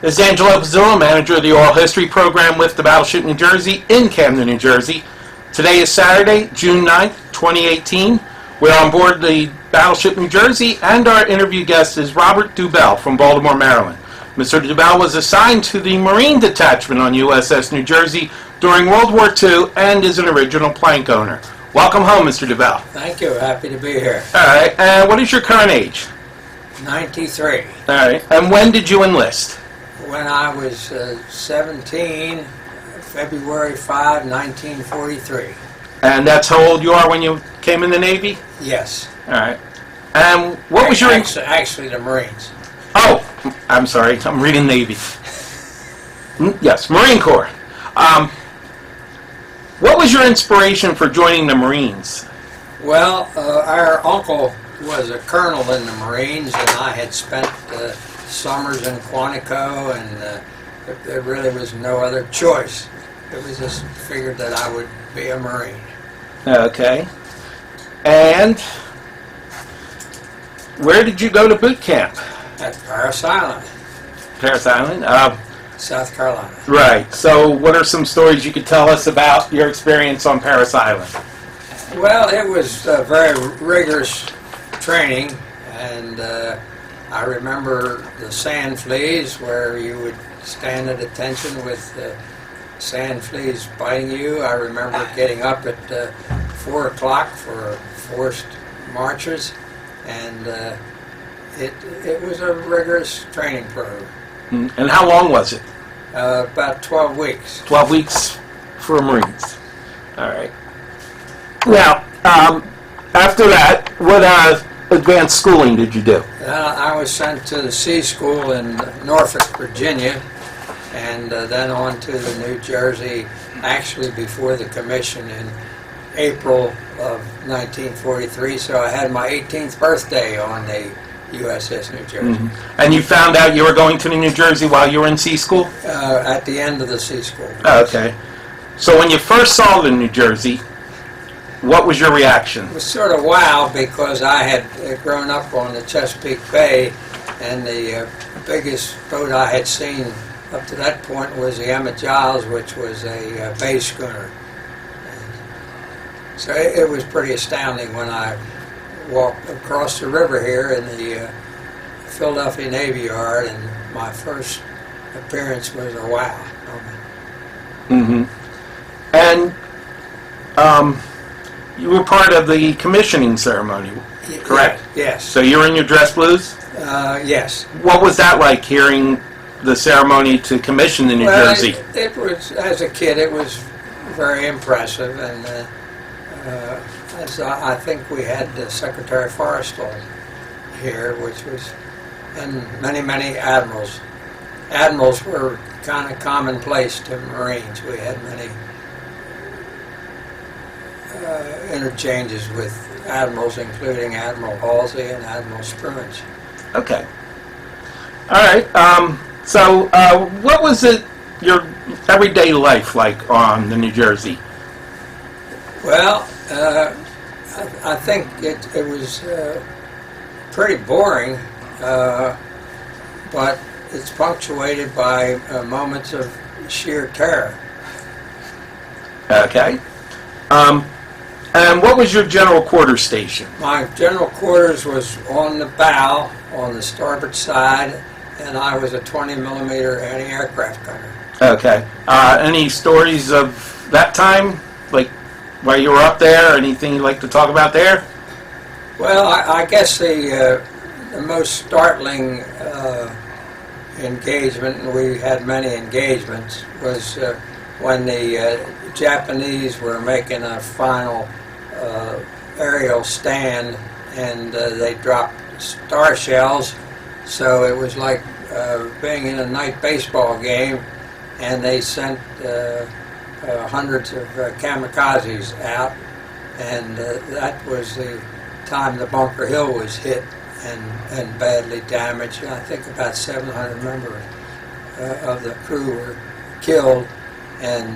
This is Angelo Pizzillo, manager of the Oral History Program with the Battleship New Jersey in Camden, New Jersey. Today is Saturday, June 9th, 2018. We're on board the Battleship New Jersey, and our interview guest is Robert Dubel from Baltimore, Maryland. Mr. Dubel was assigned to the Marine Detachment on USS New Jersey during World War II and is an original plank owner. Welcome home, Mr. Dubel. Thank you. Happy to be here. All right, and what is your current age? 93. All right, and when did you enlist? When I was 17, February 5, 1943. And that's how old you are when you came in the Navy? Yes. All right. And what was your... Actually, the Marines. Oh, I'm sorry. I'm reading Navy. Yes, Marine Corps. What was your inspiration for joining the Marines? Well, our uncle was a colonel in the Marines, and I had spent summers in Quantico, and there really was no other choice. It was just figured that I would be a Marine. Okay. And where did you go to boot camp? At Parris Island. Parris Island? South Carolina. Right. So what are some stories you could tell us about your experience on Parris Island? Well, it was very rigorous training, and I remember the sand fleas where you would stand at attention with sand fleas biting you. I remember getting up at 4 o'clock for forced marches, and it was a rigorous training program. And how long was it? About 12 weeks. 12 weeks for Marines. All right. Now, after that, what advanced schooling did you do? I was sent to the sea school in Norfolk, Virginia, and then on to the New Jersey, actually before the commission in April of 1943, so I had my 18th birthday on the USS New Jersey. Mm-hmm. And you found out you were going to the New Jersey while you were in sea school? At the end of the sea school. Okay. So when you first saw the New Jersey, what was your reaction? It was sort of wow, because I had grown up on the Chesapeake Bay, and the biggest boat I had seen up to that point was the Emma Giles, which was a bay schooner. So it was pretty astounding when I walked across the river here in the Philadelphia Navy Yard, and my first appearance was a wow. Mm-hmm. And you were part of the commissioning ceremony, correct? Yes. So you were in your dress blues? Yes. What was that like, hearing the ceremony to commission the New Jersey? It was, as a kid, it was very impressive, and as I think we had Secretary Forrestal here, which was, and many admirals. Admirals were kind of commonplace to Marines. We had many interchanges with admirals, including Admiral Halsey and Admiral Spruance. Okay. All right. So what was your everyday life like on the New Jersey? Well, I think it was pretty boring, but it's punctuated by moments of sheer terror. Okay. And what was your general quarters station? My general quarters was on the bow, on the starboard side, and I was a 20-millimeter anti-aircraft gunner. Okay. Any stories of that time, like while you were up there? Anything you'd like to talk about there? Well, I guess the most startling engagement, and we had many engagements, was when the Japanese were making a final aerial stand, and they dropped star shells, so it was like being in a night baseball game, and they sent hundreds of kamikazes out, and that was the time the Bunker Hill was hit and badly damaged. I think about 700 members of the crew were killed, and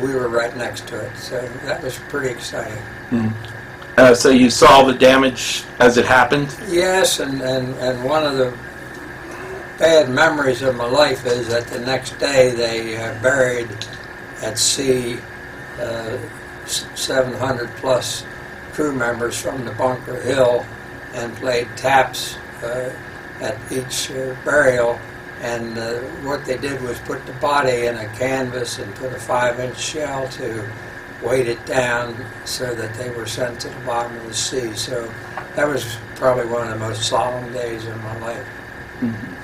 we were right next to it, so that was pretty exciting. Mm-hmm. So you saw the damage as it happened? Yes, and one of the bad memories of my life is that the next day they buried at sea 700 plus crew members from the Bunker Hill and played taps at each burial. And what they did was put the body in a canvas and put a 5-inch shell to weight it down so that they were sent to the bottom of the sea. So that was probably one of the most solemn days of my life. Mm-hmm.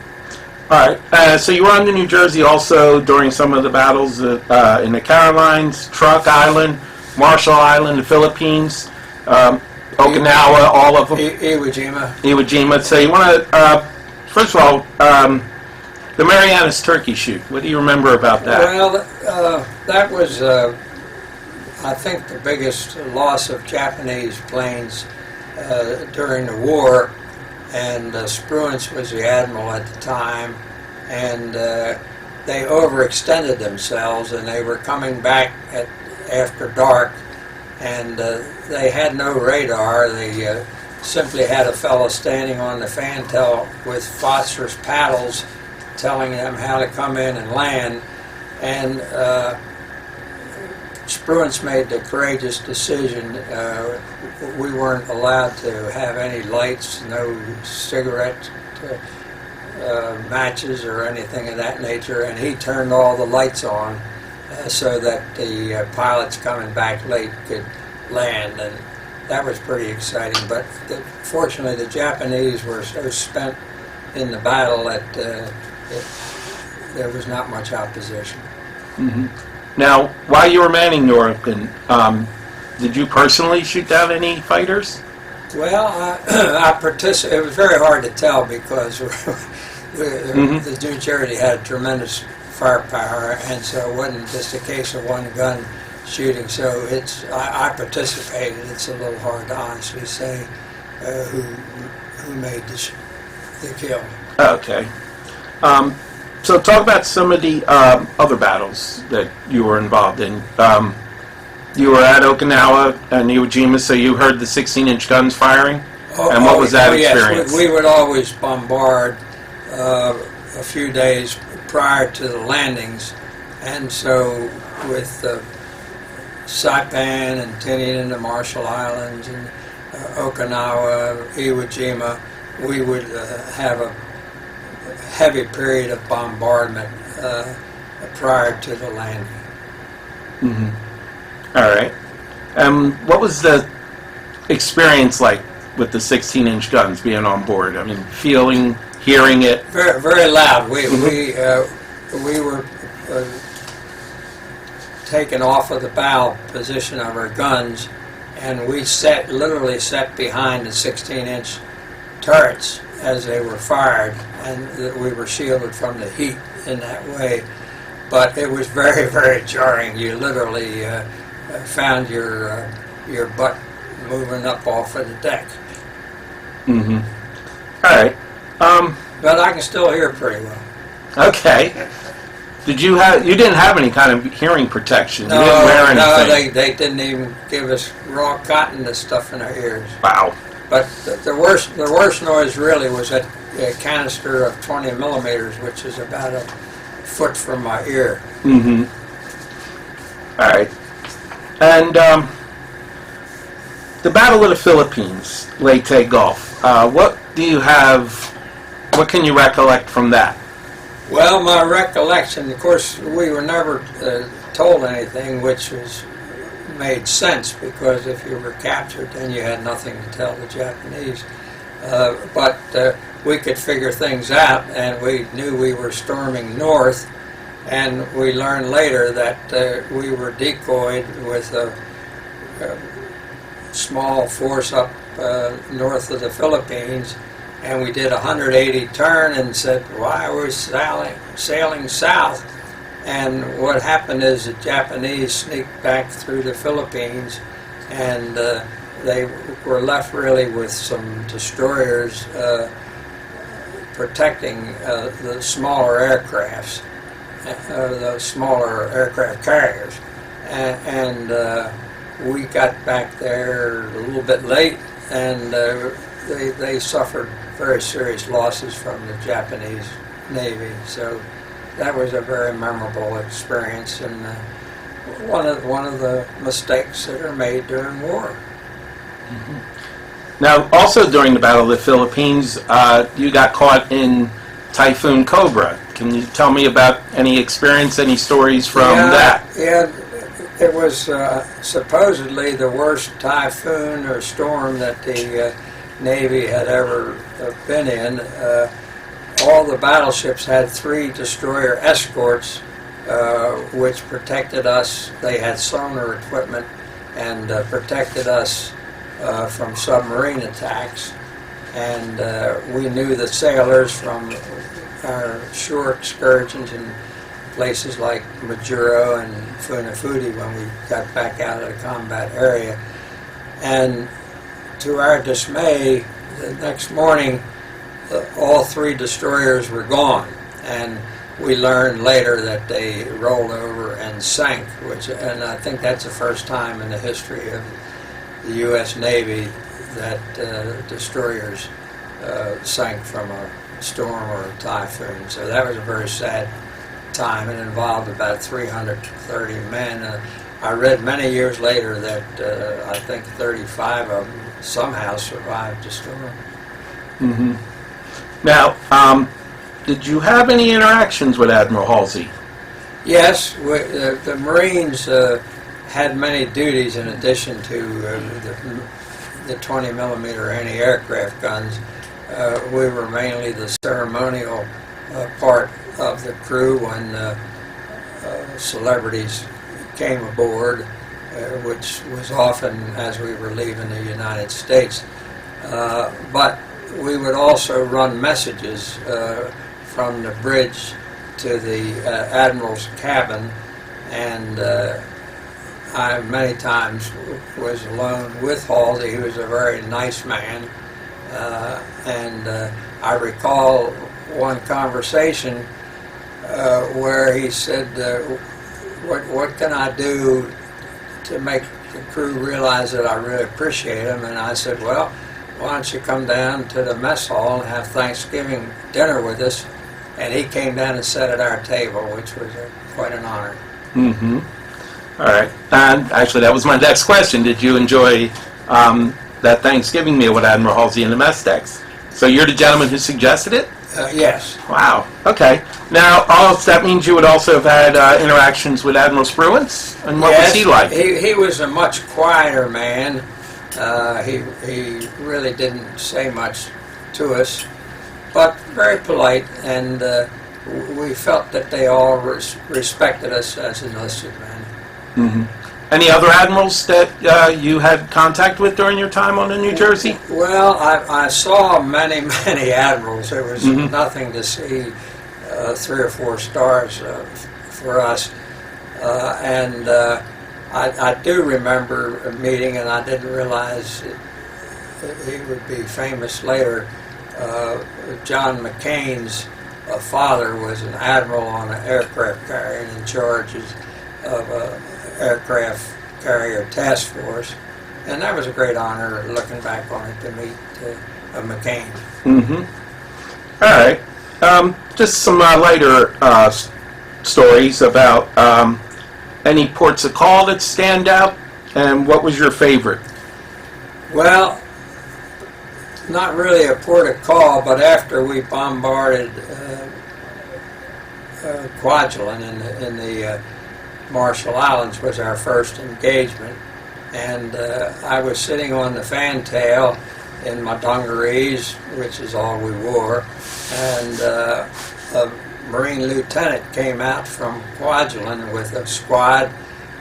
All right. So you were on the New Jersey also during some of the battles in the Carolines, Truk Island, Marshall Island, the Philippines, Okinawa, all of them. Iwo Jima. Iwo Jima. So you want to, first of all, the Marianas Turkey Shoot. What do you remember about that? Well, that was, I think, the biggest loss of Japanese planes during the war. And Spruance was the admiral at the time. And they overextended themselves, and they were coming back after dark. And they had no radar. They simply had a fellow standing on the fantail with phosphorus paddles telling them how to come in and land. And Spruance made the courageous decision. We weren't allowed to have any lights, no cigarette matches or anything of that nature, and he turned all the lights on so that the pilots coming back late could land, and that was pretty exciting. But fortunately, the Japanese were so spent in the battle that there was not much opposition. Mm-hmm. Now, while you were manning Norfolk, did you personally shoot down any fighters? Well, I participated. It was very hard to tell because the New Jersey had tremendous firepower, and so it wasn't just a case of one gun shooting. So I participated. It's a little hard to honestly say who made the kill. Okay. So talk about some of the other battles that you were involved in. You were at Okinawa and Iwo Jima, so you heard the 16-inch guns firing? And what was that experience? Yes. We would always bombard a few days prior to the landings. And so with Saipan and Tinian and the Marshall Islands and Okinawa, Iwo Jima, we would have a heavy period of bombardment prior to the landing. Mm-hmm. All right. What was the experience like with the 16-inch guns being on board? I mean, feeling, hearing it? Very, very loud. We were taken off of the bow position of our guns, and we literally sat behind the 16-inch turrets as they were fired, and we were shielded from the heat in that way. But it was very, very jarring. You literally found your butt moving up off of the deck. Mm-hmm. All right. But I can still hear pretty well. Okay. You didn't have any kind of hearing protection? No, you didn't wear anything? No, they didn't even give us raw cotton to stuff in our ears. Wow. But the worst noise really was a canister of 20 millimeters, which is about a foot from my ear. Mm-hmm. All right. And the Battle of the Philippines, Leyte Gulf. What can you recollect from that? Well, my recollection, of course, we were never told anything, which made sense, because if you were captured, then you had nothing to tell the Japanese. But we could figure things out, and we knew we were storming north, and we learned later that we were decoyed with a small force up north of the Philippines, and we did a 180 turn and said, why are we sailing south? And what happened is the Japanese sneaked back through the Philippines, and they were left really with some destroyers protecting the smaller aircrafts, the smaller aircraft carriers. And we got back there a little bit late, and they suffered very serious losses from the Japanese Navy. So that was a very memorable experience, and one of the mistakes that are made during war. Now, also during the Battle of the Philippines, you got caught in Typhoon Cobra. Can you tell me about any experience, any stories from that? Yeah, it was supposedly the worst typhoon or storm that the Navy had ever been in. All the battleships had 3 destroyer escorts, which protected us. They had sonar equipment and protected us from submarine attacks. And we knew the sailors from our shore excursions in places like Majuro and Funafuti when we got back out of the combat area. And to our dismay, the next morning, all 3 destroyers were gone. And we learned later that they rolled over and sank, and I think that's the first time in the history of the U.S. Navy that destroyers sank from a storm or a typhoon. So that was a very sad time. It involved about 330 men. I read many years later that I think 35 of them somehow survived the storm. Mm-hmm. Now, did you have any interactions with Admiral Halsey? Yes, the Marines had many duties in addition to the 20 millimeter anti-aircraft guns. We were mainly the ceremonial part of the crew when celebrities came aboard, which was often as we were leaving the United States. But we would also run messages from the bridge to the Admiral's cabin, and I many times was alone with Halsey. He was a very nice man, and I recall one conversation where he said, what can I do to make the crew realize that I really appreciate them? And I said, well, why don't you come down to the mess hall and have Thanksgiving dinner with us? And he came down and sat at our table, which was quite an honor. Mm-hmm. All right. And actually, that was my next question. Did you enjoy that Thanksgiving meal with Admiral Halsey in the mess decks? So you're the gentleman who suggested it? Yes. Wow. Okay. Now, that means you would also have had interactions with Admiral Spruance? And what was he like? He was a much quieter man. He really didn't say much to us, but very polite, and we felt that they all respected us as enlisted men. Mm-hmm. Any other admirals that you had contact with during your time on the New Jersey? Well, I saw many admirals. There was nothing to see 3 or 4 stars for us, and I do remember a meeting, and I didn't realize he would be famous later. John McCain's father was an admiral on an aircraft carrier and in charge of an aircraft carrier task force. And that was a great honor, looking back on it, to meet McCain. Mm-hmm. All right. Just some lighter stories about any ports of call that stand out, and what was your favorite? Well, not really a port of call, but after we bombarded Kwajalein in the Marshall Islands was our first engagement, and I was sitting on the fantail in my dungarees, which is all we wore, and a Marine lieutenant came out from Kwajalein with a squad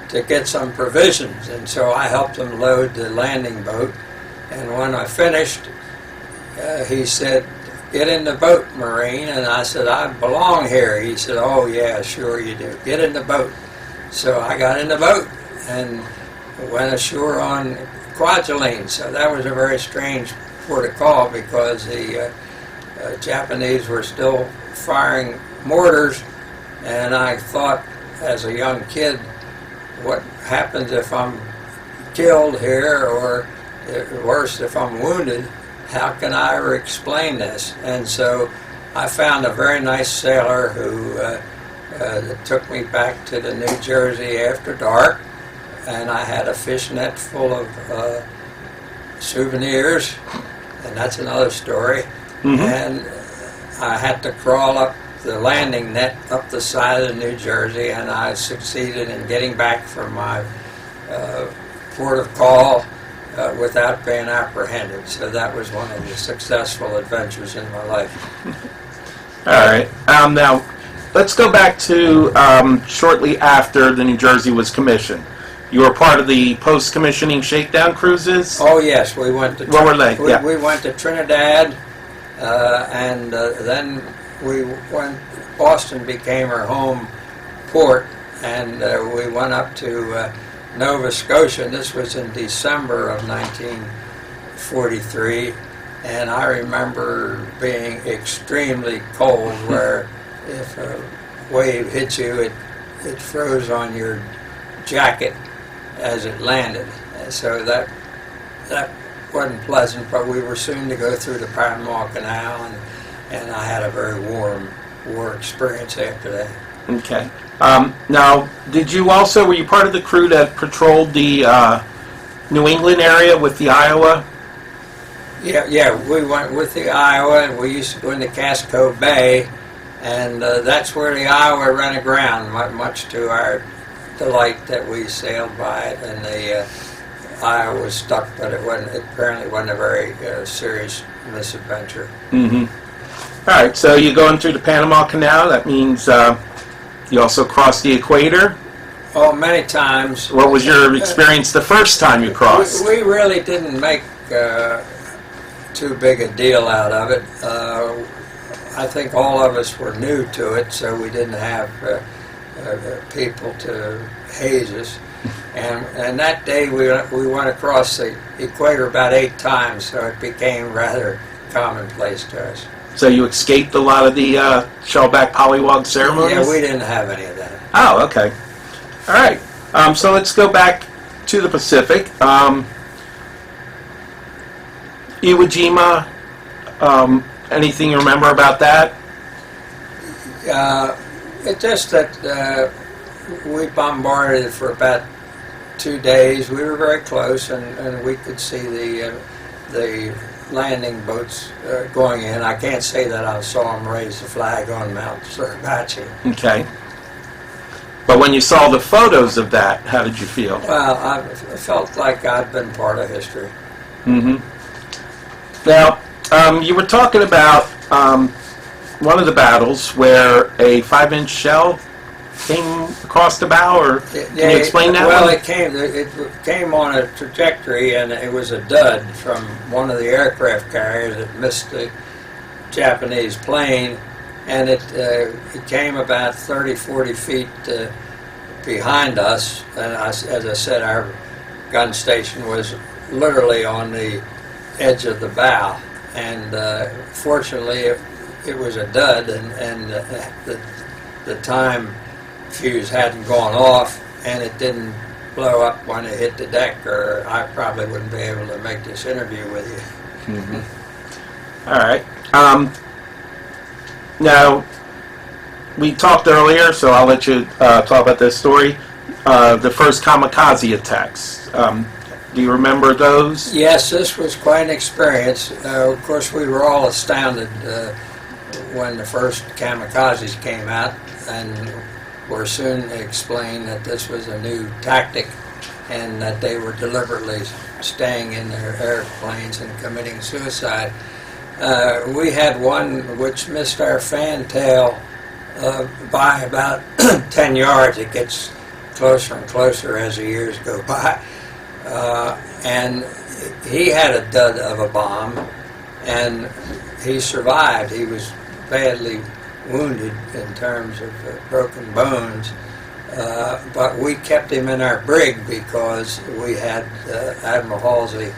to get some provisions, and so I helped him load the landing boat, and when I finished, he said, "Get in the boat, Marine," and I said, "I belong here." He said, "Oh yeah, sure you do. Get in the boat." So I got in the boat and went ashore on Kwajalein. So that was a very strange port of call because the Japanese were still firing mortars, and I thought as a young kid, what happens if I'm killed here, or worse, if I'm wounded? How can I ever explain this? And so I found a very nice sailor who took me back to the New Jersey after dark, and I had a fish net full of souvenirs, and that's another story. Mm-hmm. And I had to crawl up the landing net up the side of the New Jersey, and I succeeded in getting back from my port of call without being apprehended. So that was one of the successful adventures in my life. All right. Now, let's go back to shortly after the New Jersey was commissioned. You were part of the post-commissioning shakedown cruises? Oh yes, we went to. What were they? We went to Trinidad, and then we went. Boston became our home port, and we went up to Nova Scotia. And this was in December of 1943, and I remember being extremely cold, where if a wave hit you, it froze on your jacket as it landed. So that wasn't pleasant, but we were soon to go through the Panama Canal, and I had a very warm war experience after that. Okay. Now, were you part of the crew that patrolled the New England area with the Iowa? Yeah, we went with the Iowa, and we used to go into Casco Bay, and that's where the Iowa ran aground, much to our delight that we sailed by it, and the Iowa was stuck, but it apparently wasn't a very serious misadventure. Mm-hmm. All right, so you're going through the Panama Canal. That means you also crossed the equator. Oh, many times. What was your experience the first time you crossed? We really didn't make too big a deal out of it. I think all of us were new to it, so we didn't have people to haze us. And that day we went across the equator about 8 times, so it became rather commonplace to us. So you escaped a lot of the shellback polywog ceremonies? Yeah, we didn't have any of that. Oh, okay. All right. So let's go back to the Pacific. Iwo Jima, anything you remember about that? It's just that we bombarded it for about 2 days. We were very close, and we could see the landing boats going in. I can't say that I saw them raise the flag on Mount Suribachi. Okay. But when you saw the photos of that, how did you feel? Well, I felt like I'd been part of history. Mm-hmm. Now, you were talking about one of the battles where a 5-inch shell came across the bow, or can you explain that? Well, one? it came on a trajectory, and it was a dud from one of the aircraft carriers that missed the Japanese plane, and it came about 30, 40 feet behind us. And as I said, our gun station was literally on the edge of the bow, and fortunately it was a dud, and the time fuse hadn't gone off, and it didn't blow up when it hit the deck, or I probably wouldn't be able to make this interview with you. Mm-hmm. All right. Now, we talked earlier, so I'll let you talk about this story. The first Kamikaze attacks. Do you remember those? Yes, this was quite an experience. Of course, we were all astounded when the first Kamikazes came out, and were soon explained that this was a new tactic, and that they were deliberately staying in their airplanes and committing suicide. We had one which missed our fantail by about 10 yards. It gets closer and closer as the years go by. And he had a dud of a bomb, and he survived. He was badly wounded in terms of broken bones, but we kept him in our brig because we had Admiral Halsey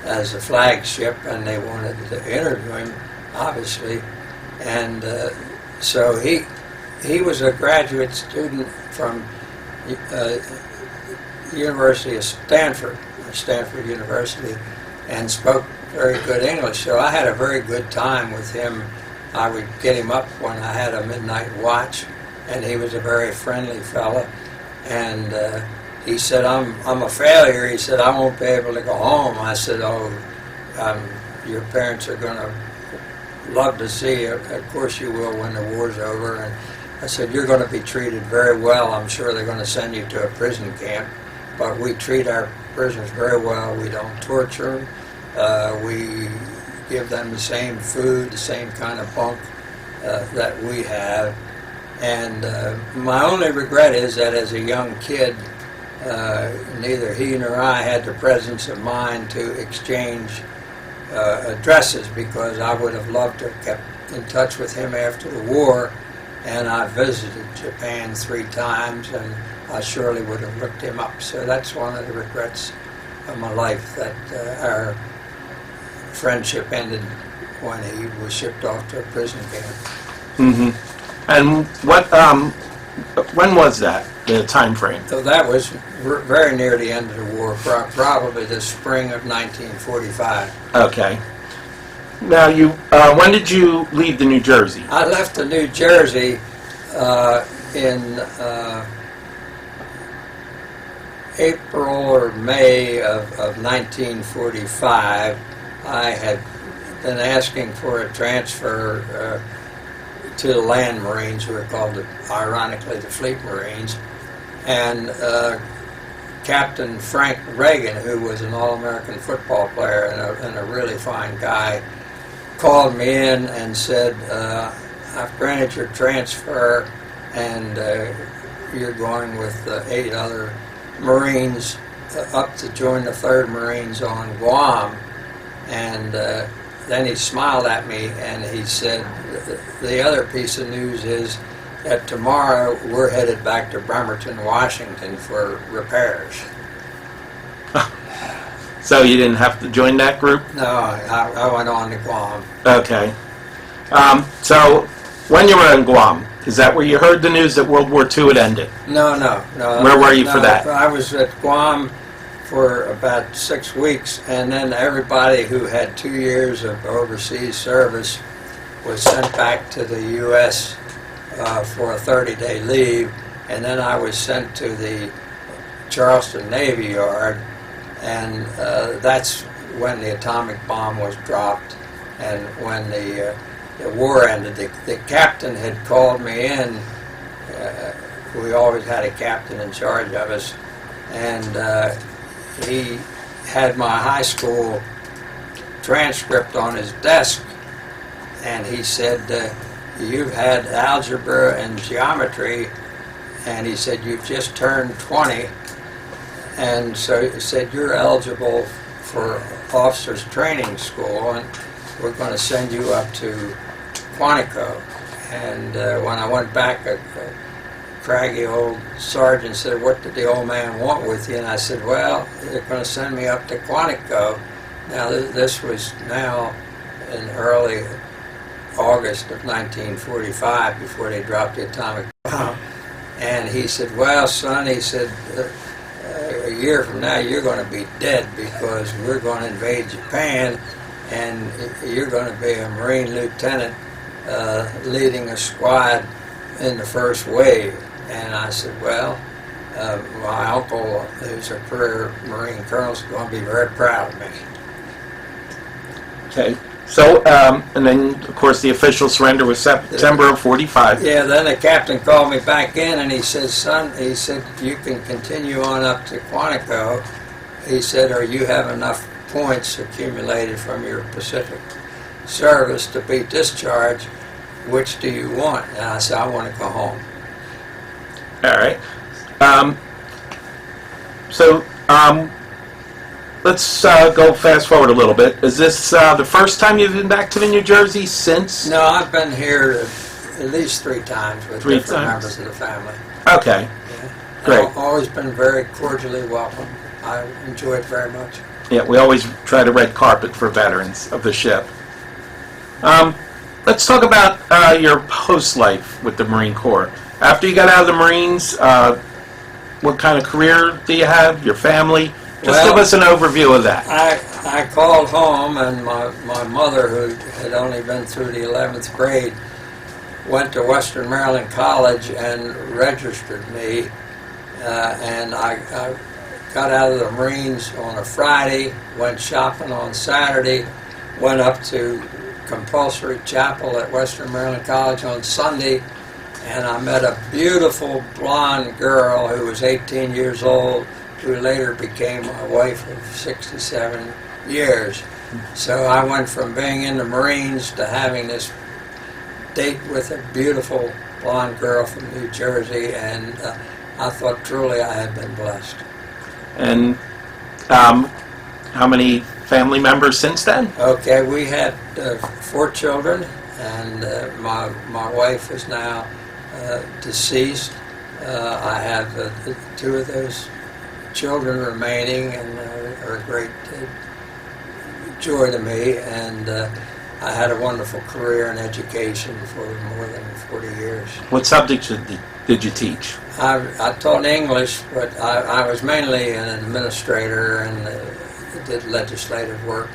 as the flagship, and they wanted to interview him, obviously. And so he was a graduate student from University of Stanford University, and spoke very good English. So I had a very good time with him I would get him up when I had a midnight watch, and he was a very friendly fella. And he said, I'm a failure. He said, I won't be able to go home. I said, oh, your parents are going to love to see you. Of course you will when the war's over. And I said, you're going to be treated very well. I'm sure they're going to send you to a prison camp. But we treat our prisoners very well. We don't torture them. We give them the same food, the same kind of bunk that we have. And my only regret is that as a young kid, neither he nor I had the presence of mind to exchange addresses, because I would have loved to have kept in touch with him after the war. And I visited Japan 3 times, and I surely would have looked him up. So that's one of the regrets of my life, that our friendship ended when he was shipped off to a prison camp. Mm-hmm. And when was that, the time frame? So that was very near the end of the war, probably the spring of 1945. Okay. Now, when did you leave the New Jersey? I left the New Jersey in April or May of 1945. I had been asking for a transfer to the Land Marines, who were called, ironically, the Fleet Marines. And Captain Frank Reagan, who was an All-American football player and a really fine guy, called me in and said, I've granted your transfer, and you're going with 8 other Marines up to join the 3rd Marines on Guam. And then he smiled at me and he said, the other piece of news is that tomorrow we're headed back to Bremerton, Washington for repairs. So you didn't have to join that group? No, I went on to Guam. Okay. So when you were in Guam, is that where you heard the news that World War II had ended? No. Where were you for that? I was at Guam for about 6 weeks, and then everybody who had 2 years of overseas service was sent back to the U.S. For a 30-day leave, and then I was sent to the Charleston Navy Yard, and that's when the atomic bomb was dropped, and when the war ended. The captain had called me in. We always had a captain in charge of us, and he had my high school transcript on his desk, and he said, you've had algebra and geometry, and he said, you've just turned 20, and so he said, you're eligible for officers training school, and we're going to send you up to Quantico. And when I went back, a craggy old sergeant said, what did the old man want with you? And I said, well, they're going to send me up to Quantico. Now, this was now in early August of 1945, before they dropped the atomic bomb. And he said, well, son, he said, a year from now you're going to be dead, because we're going to invade Japan, and you're going to be a Marine lieutenant leading a squad in the first wave. And I said, well, my uncle, who's a career Marine colonel, is going to be very proud of me. Okay. So, and then, of course, the official surrender was September of 45. Yeah, then the captain called me back in, and he said, son, he said, you can continue on up to Quantico. He said, or you have enough points accumulated from your Pacific service to be discharged. Which do you want? And I said, I want to go home. All right. Let's go fast forward a little bit. Is this the first time you've been back to the New Jersey since? No, I've been here at least 3 times with different members of the family. Okay. Yeah. Great. I've always been very cordially welcome. I enjoy it very much. Yeah, we always try to red carpet for veterans of the ship. Let's talk about your post life with the Marine Corps. After you got out of the Marines, what kind of career do you have? Your family? Just give us an overview of that. I called home, and my mother, who had only been through the 11th grade, went to Western Maryland College and registered me. And I got out of the Marines on a Friday, went shopping on Saturday, went up to compulsory chapel at Western Maryland College on Sunday, and I met a beautiful blonde girl who was 18 years old, who later became my wife of 67 years. So I went from being in the Marines to having this date with a beautiful blonde girl from New Jersey, and I thought truly I had been blessed. And how many family members since then? Okay, we had 4 children, and my wife is now deceased. I have 2 of those children remaining, and are a great joy to me. And I had a wonderful career in education for more than 40 years. What subjects did you teach? I taught English, but I was mainly an administrator and did legislative work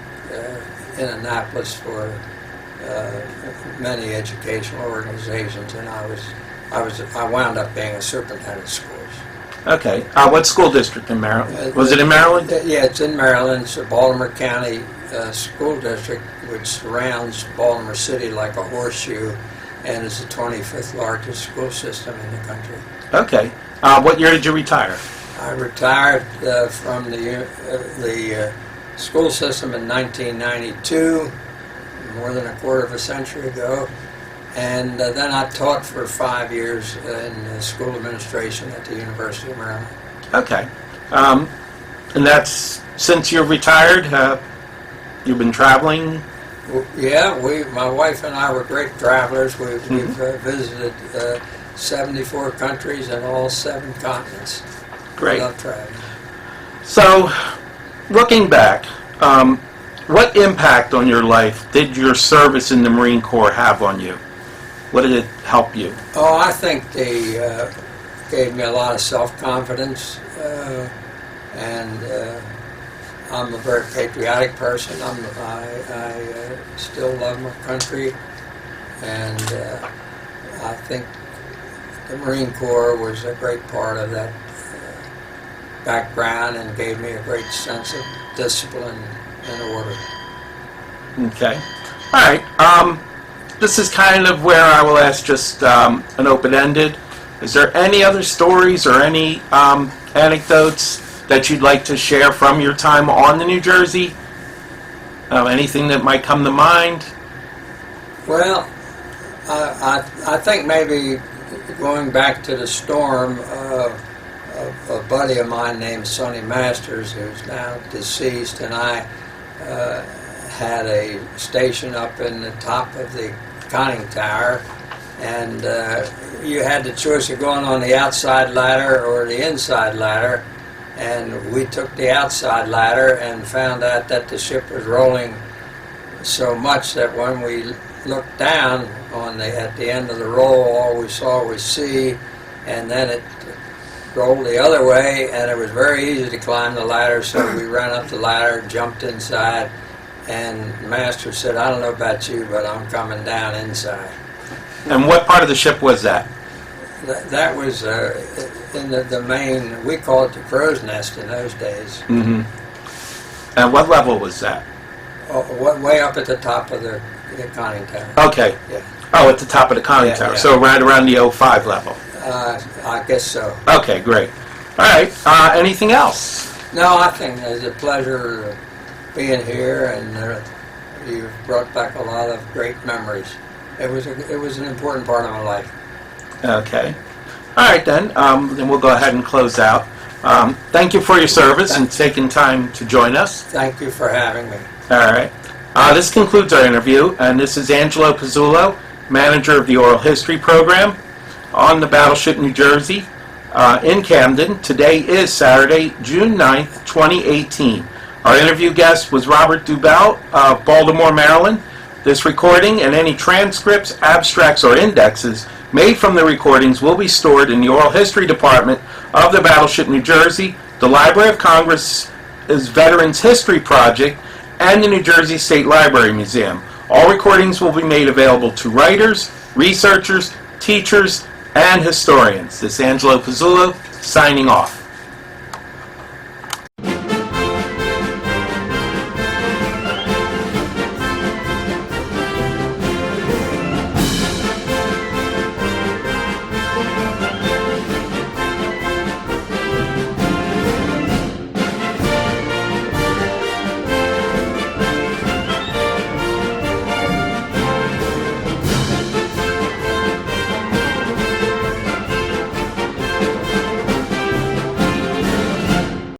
in Annapolis for many educational organizations, and I wound up being a superintendent of schools. Okay. What school district in Maryland? Was it in Maryland? Yeah, it's in Maryland. It's a Baltimore County school district which surrounds Baltimore City like a horseshoe, and is the 25th largest school system in the country. Okay. What year did you retire? I retired from the school system in 1992, more than a quarter of a century ago, and then I taught for 5 years in school administration at the University of Maryland. Okay. And that's since you're retired, you've been traveling? Yeah, my wife and I were great travelers. We've visited 74 countries and all 7 continents. Great. We love traveling. So, looking back, what impact on your life did your service in the Marine Corps have on you? What did it help you? Oh, I think they gave me a lot of self-confidence, and I'm a very patriotic person. I still love my country, and I think the Marine Corps was a great part of that background and gave me a great sense of discipline and order. Okay. All right. This is kind of where I will ask just an open-ended. Is there any other stories or any anecdotes that you'd like to share from your time on the New Jersey? Anything that might come to mind? Well, I think maybe going back to the storm, a buddy of mine named Sonny Masters, who's now deceased, and I had a station up in the top of the conning tower, and you had the choice of going on the outside ladder or the inside ladder, and we took the outside ladder and found out that the ship was rolling so much that when we looked down at the end of the roll, all we saw was sea, and then it rolled the other way, and it was very easy to climb the ladder, so we ran up the ladder, jumped inside, and Master said, "I don't know about you, but I'm coming down inside." And what part of the ship was that? That was in the main, we called it the crow's nest in those days. Mm-hmm. And what level was that? Way up at the top of the conning tower. Okay. Yeah. Oh, at the top of the conning tower. Yeah. So right around the 05 level. I guess so. Okay, great. All right. Anything else? No, I think it's a pleasure being here, and you brought back a lot of great memories. It was an important part of my life. Okay. All right, then we'll go ahead and close out. Thank you for your service and taking time to join us. Thank you for having me. All right. This concludes our interview, and this is Angelo Pizzullo, manager of the Oral History Program on the Battleship New Jersey in Camden. Today is Saturday, June 9th, 2018. Our interview guest was Robert Dubel of Baltimore, Maryland. This recording and any transcripts, abstracts, or indexes made from the recordings will be stored in the Oral History Department of the Battleship New Jersey, the Library of Congress, Veterans History Project and the New Jersey State Library Museum. All recordings will be made available to writers, researchers, teachers, and historians. This is Angelo Pizzullo signing off.